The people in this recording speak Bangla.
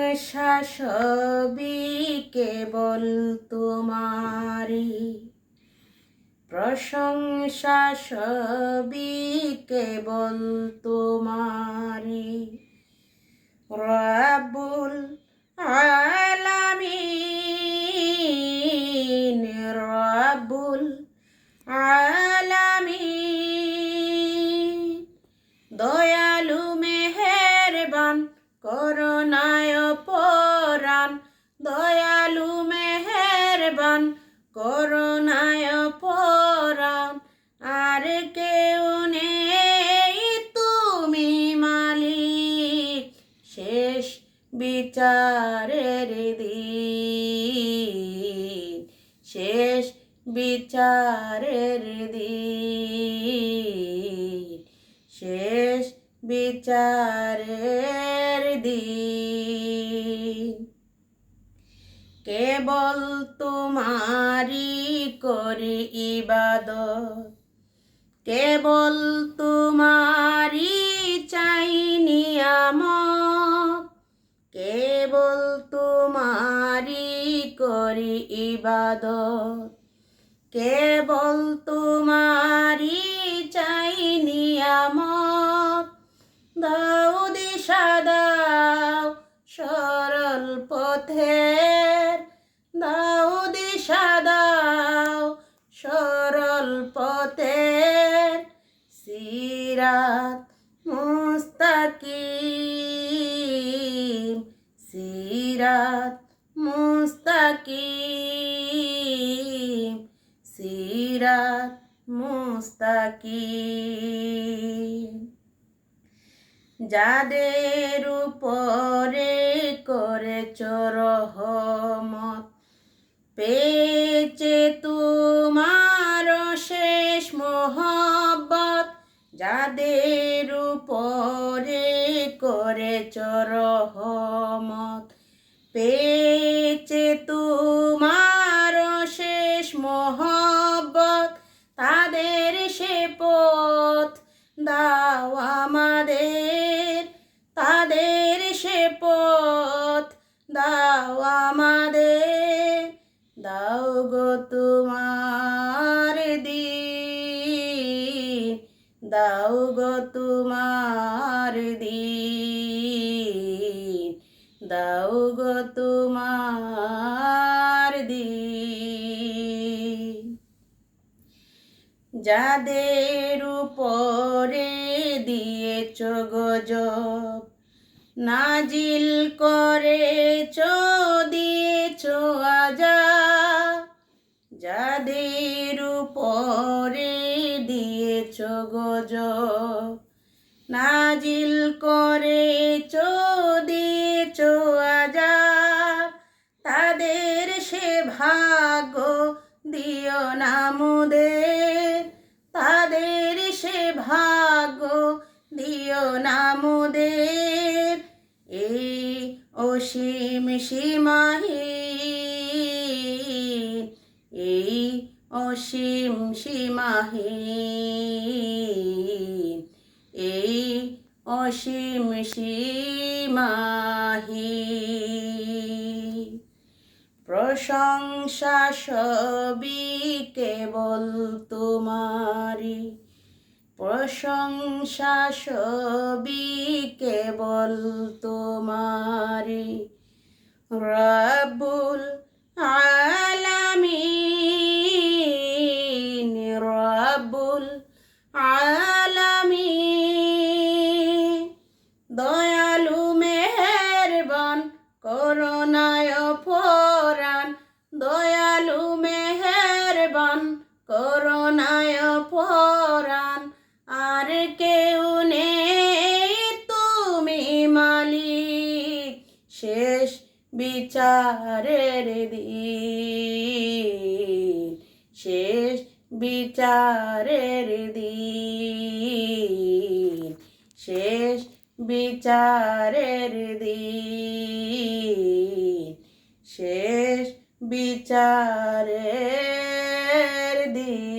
প্রশংসা সবই কেবল তোমারি, প্রশংসা সবই কেবল তোমারি। রব্বুল আলামিন, রব্বুল আলামিন, দয়ালু মেহেরবান করুণায় পরাণ, দয়ালু মেহেরবান করুণায় পরাণ। আর কেউ নেই, তুমি মালিক, শেষ বিচারের দিন, শেষ বিচারের দিন, শেষ বিচারের দিন। কেবল তোমারি করি ইবাদত, কেবল তোমারি চাই নিয়ামত, কেবল তোমারি করি ইবাদত, কেবল তোমারি চাই নিয়ামত। দাও দিশা দাও সরল পথের, দাও দিশা দাও সরল পথের। সিরাত মুস্তাকিম, সিরাত মুস্তাকিম, সিরাত মুস্তাকিম। যাদের উপরে করেছ রহমত, পেয়েছে তোমার শেষ মোহব্বত। যাদের উপরে করেছ রহমত, পেয়েছে তোমার শেষ মোহব্বত। তাদের সে পথ দাও আমাদের, তাদের সে পথ দাও আমাদের। দাও গো তোমার দিন, দাও গো তোমার দিন, দাও গো তোমার দিন। যাদের উপরে দিয়েছ গজব, নাজিল করেছ দিয়েছ আযাব। যাদের উপরে দিয়েছ গজব, নাজিল করেছ দিয়েছ আযাব। তাদের সে ভাগ্য দিও না মোদের, তাদের সে ভাগ্য দিও না মোদের। এই অসীম সীমাহীন, এই অসীম সীমাহীন, এই অসীম সীমাহীন। প্রশংসা সবই কেবল তোমারি, প্রশংসা সবই কেবল তোমারি। রব্বুল আলামিন, রব্বুল আলামিন, দয়ালু মেহেরবান করুণায় পরাণ, দয়ালু মেহেরবান করুণায় পরাণ। আর কেউ নেই, তুমি মালিক, শেষ বিচারের দিন, শেষ বিচারের দিন, শেষ বিচারের দিন, শেষ বিচারের দিন।